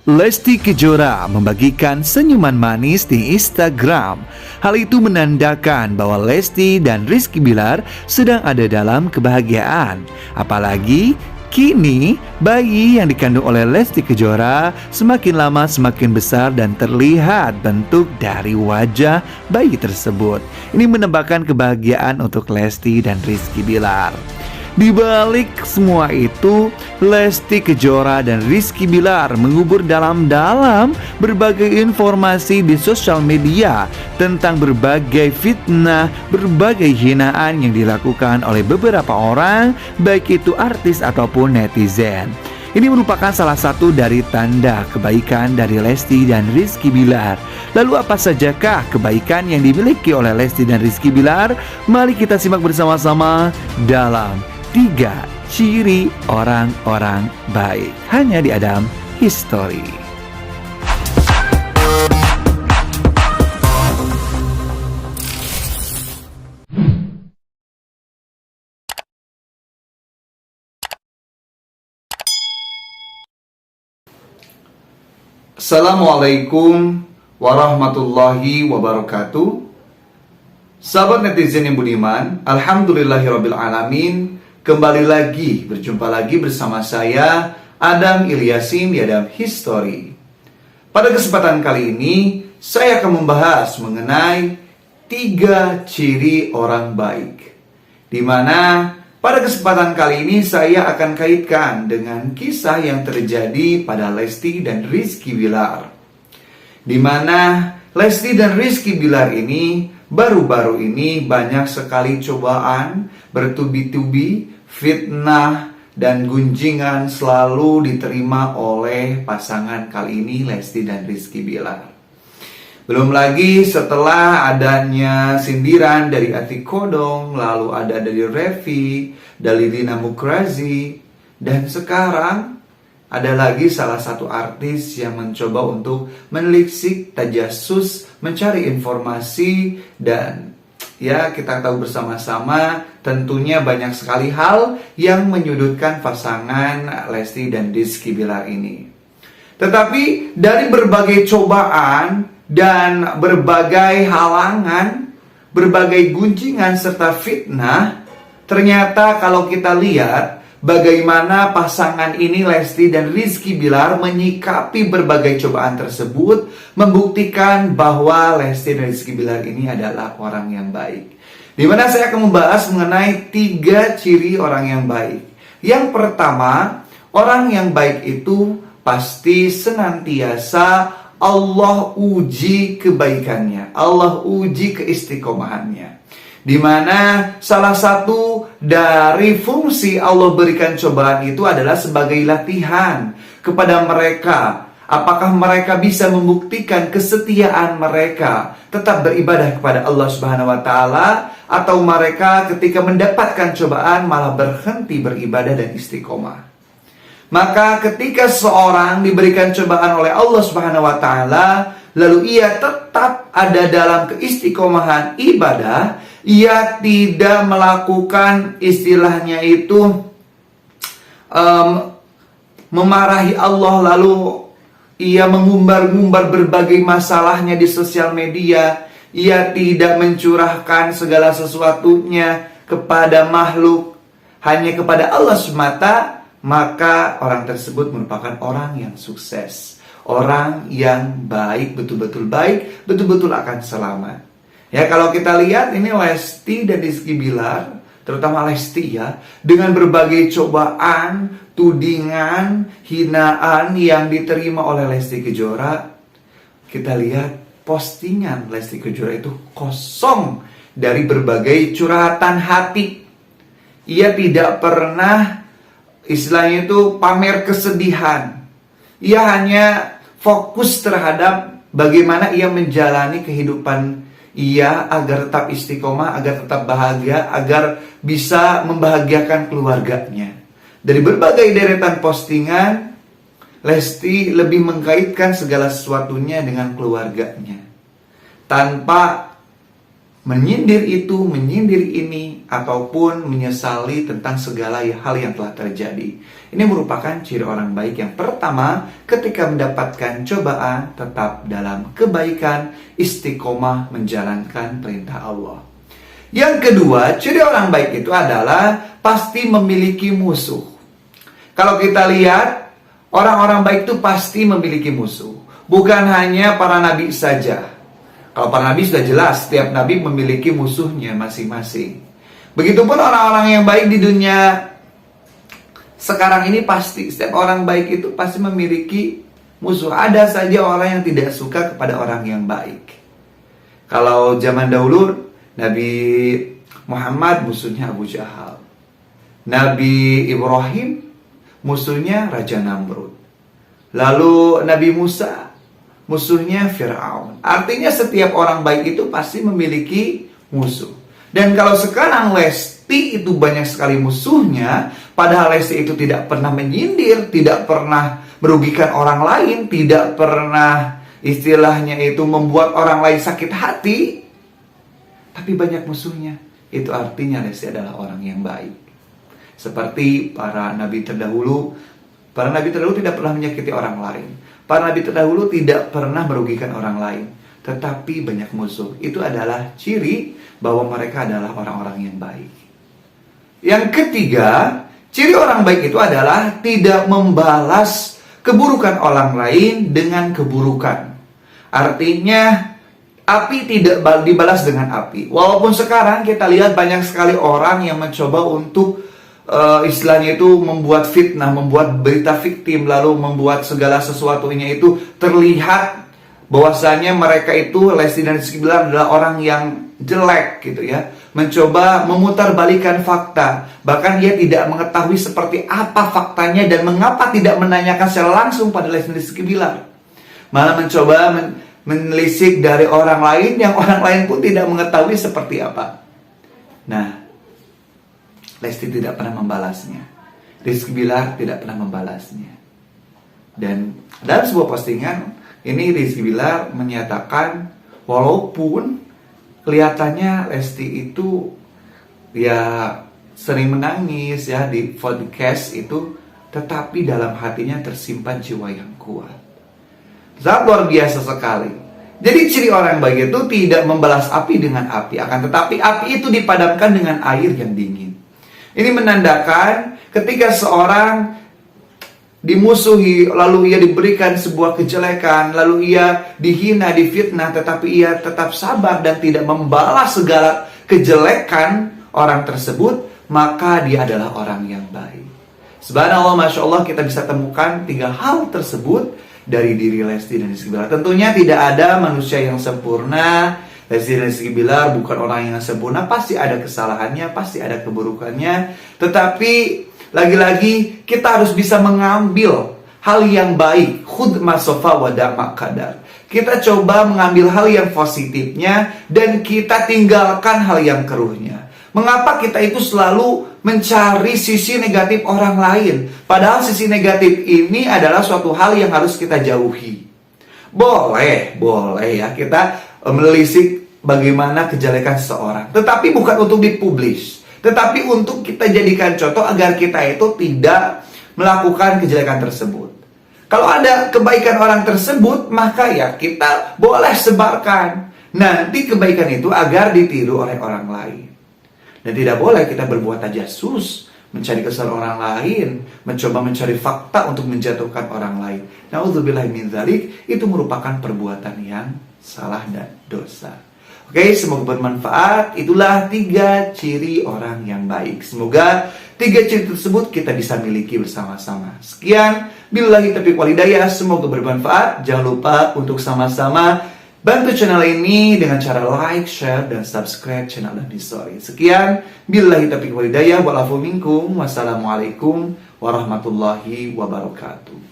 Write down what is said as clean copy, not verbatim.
Lesti Kejora membagikan senyuman manis di Instagram. Hal itu menandakan bahwa Lesti dan Rizky Bilar sedang ada dalam kebahagiaan. Apalagi kini bayi yang dikandung oleh Lesti Kejora semakin lama semakin besar dan terlihat bentuk dari wajah bayi tersebut. Ini menambahkan kebahagiaan untuk Lesti dan Rizky Bilar. Di balik semua itu, Lesti Kejora dan Rizky Bilar mengubur dalam-dalam berbagai informasi di sosial media tentang berbagai fitnah, berbagai hinaan yang dilakukan oleh beberapa orang, baik itu artis ataupun netizen. Ini merupakan salah satu dari tanda kebaikan dari Lesti dan Rizky Bilar. Lalu apa sajakah kebaikan yang dimiliki oleh Lesti dan Rizky Bilar? Mari kita simak bersama-sama dalam 3 ciri orang-orang baik, hanya di Adam History. Assalamualaikum warahmatullahi wabarakatuh. Sahabat netizen yang budiman, alhamdulillahirrabbilalamin. Kembali lagi, berjumpa lagi bersama saya Adam Ilyasin di Adam History. Pada kesempatan kali ini saya akan membahas mengenai 3 ciri orang baik, di mana pada kesempatan kali ini saya akan kaitkan dengan kisah yang terjadi pada Lesti dan Rizky Bilar, di mana Lesti dan Rizky Bilar ini baru-baru ini banyak sekali cobaan, bertubi-tubi, fitnah, dan gunjingan selalu diterima oleh pasangan kali ini Lesti dan Rizky Bilar. Belum lagi setelah adanya sindiran dari Atik Kodong, lalu ada dari Revi, dari Lina Mukrazi, dan sekarang ada lagi salah satu artis yang mencoba untuk menelisik, tajasus, mencari informasi, dan ya kita tahu bersama-sama tentunya banyak sekali hal yang menyudutkan pasangan Lesti dan Rizky Bilar ini. Tetapi dari berbagai cobaan dan berbagai halangan, berbagai gunjingan serta fitnah, ternyata kalau kita lihat bagaimana pasangan ini Lesti dan Rizky Bilar menyikapi berbagai cobaan tersebut, membuktikan bahwa Lesti dan Rizky Bilar ini adalah orang yang baik. Di mana saya akan membahas mengenai 3 ciri orang yang baik. Yang pertama, orang yang baik itu pasti senantiasa Allah uji kebaikannya, Allah uji keistiqomahannya. Di mana salah satu dari fungsi Allah berikan cobaan itu adalah sebagai latihan kepada mereka. Apakah mereka bisa membuktikan kesetiaan mereka tetap beribadah kepada Allah Subhanahu wa taala, atau mereka ketika mendapatkan cobaan malah berhenti beribadah dan istiqomah. Maka ketika seorang diberikan cobaan oleh Allah Subhanahu wa taala, lalu ia tetap ada dalam keistiqomahan ibadah, ia tidak melakukan istilahnya itu memarahi Allah, lalu ia mengumbar-ngumbar berbagai masalahnya di sosial media, ia tidak mencurahkan segala sesuatunya kepada makhluk, hanya kepada Allah semata, maka orang tersebut merupakan orang yang sukses, orang yang baik, betul-betul baik, betul-betul akan selamat. Ya, kalau kita lihat ini Lesti dan Rizky Bilar, terutama Lesti ya, dengan berbagai cobaan, tudingan, hinaan yang diterima oleh Lesti Kejora, kita lihat postingan Lesti Kejora itu kosong dari berbagai curhatan hati. Ia tidak pernah istilahnya itu pamer kesedihan. Ia hanya fokus terhadap bagaimana ia menjalani kehidupan ia agar tetap istiqomah, agar tetap bahagia, agar bisa membahagiakan keluarganya. Dari berbagai deretan postingan, Lesti lebih mengkaitkan segala sesuatunya dengan keluarganya, tanpa menyindir itu, menyindir ini, ataupun menyesali tentang segala hal yang telah terjadi. Ini merupakan ciri orang baik yang pertama, ketika mendapatkan cobaan, tetap dalam kebaikan, istiqomah menjalankan perintah Allah. Yang kedua, ciri orang baik itu adalah pasti memiliki musuh. Kalau kita lihat, orang-orang baik itu pasti memiliki musuh. Bukan hanya para nabi saja. Kalau para nabi sudah jelas, setiap nabi memiliki musuhnya masing-masing. Begitupun orang-orang yang baik di dunia sekarang ini pasti, setiap orang baik itu pasti memiliki musuh. Ada saja orang yang tidak suka kepada orang yang baik. Kalau zaman dahulu, Nabi Muhammad musuhnya Abu Jahal. Nabi Ibrahim musuhnya Raja Namrud. Lalu Nabi Musa musuhnya Fir'aun. Artinya setiap orang baik itu pasti memiliki musuh. Dan kalau sekarang Lesti itu banyak sekali musuhnya, padahal Lesti itu tidak pernah menyindir, tidak pernah merugikan orang lain, tidak pernah istilahnya itu membuat orang lain sakit hati, tapi banyak musuhnya. Itu artinya Lesti adalah orang yang baik. Seperti para nabi terdahulu tidak pernah menyakiti orang lain. Para nabi terdahulu tidak pernah merugikan orang lain, tetapi banyak musuh. Itu adalah ciri bahwa mereka adalah orang-orang yang baik. Yang ketiga, ciri orang baik itu adalah tidak membalas keburukan orang lain dengan keburukan. Artinya, api tidak dibalas dengan api. Walaupun sekarang kita lihat banyak sekali orang yang mencoba untuk istilahnya itu membuat fitnah, membuat berita fiktif, lalu membuat segala sesuatunya itu terlihat bahwasanya mereka itu, Lesti dan Rizky Bilar, adalah orang yang jelek gitu ya, mencoba memutarbalikan fakta, bahkan dia tidak mengetahui seperti apa faktanya dan mengapa tidak menanyakan secara langsung pada Lesti dan Rizky Bilar, malah mencoba menelisik dari orang lain yang orang lain pun tidak mengetahui seperti apa. Nah, Lesti tidak pernah membalasnya, Rizky Bilar tidak pernah membalasnya. Dan dalam sebuah postingan ini Rizky Bilar menyatakan, walaupun kelihatannya Lesti itu ya sering menangis ya di podcast itu, tetapi dalam hatinya tersimpan jiwa yang kuat. Sangat luar biasa sekali. Jadi ciri orang baik itu tidak membalas api dengan api, akan tetapi api itu dipadamkan dengan air yang dingin. Ini menandakan ketika seorang dimusuhi, lalu ia diberikan sebuah kejelekan, lalu ia dihina, difitnah, tetapi ia tetap sabar dan tidak membalas segala kejelekan orang tersebut, maka dia adalah orang yang baik. Subhanallah, Masya Allah, kita bisa temukan 3 hal tersebut dari diri Lesti dan Rizky Bilar. Tentunya tidak ada manusia yang sempurna. Lesti dan Rizky Bilar bukan orang yang sempurna, pasti ada kesalahannya, pasti ada keburukannya. Tetapi lagi-lagi kita harus bisa mengambil hal yang baik. Khudh ma sofa wa da' ma qadar. Kita coba mengambil hal yang positifnya dan kita tinggalkan hal yang keruhnya. Mengapa kita itu selalu mencari sisi negatif orang lain? Padahal sisi negatif ini adalah suatu hal yang harus kita jauhi. Boleh ya kita menelisik bagaimana kejelekan seseorang, tetapi bukan untuk dipublish, tetapi untuk kita jadikan contoh agar kita itu tidak melakukan kejelekan tersebut. Kalau ada kebaikan orang tersebut, maka ya kita boleh sebarkan nanti kebaikan itu agar ditiru oleh orang lain. Dan tidak boleh kita berbuat tajasus, mencari kesalahan orang lain, mencoba mencari fakta untuk menjatuhkan orang lain. Na'udzubillahi min dzalik, itu merupakan perbuatan yang salah dan dosa. Oke, semoga bermanfaat. Itulah 3 ciri orang yang baik. Semoga 3 ciri tersebut kita bisa miliki bersama-sama. Sekian, billahi taufiq wal hidayah. Semoga bermanfaat. Jangan lupa untuk sama-sama bantu channel ini dengan cara like, share, dan subscribe channel Dandi Story. Sekian, billahi taufiq wal hidayah. Wa'alafu minkum. Wassalamualaikum warahmatullahi wabarakatuh.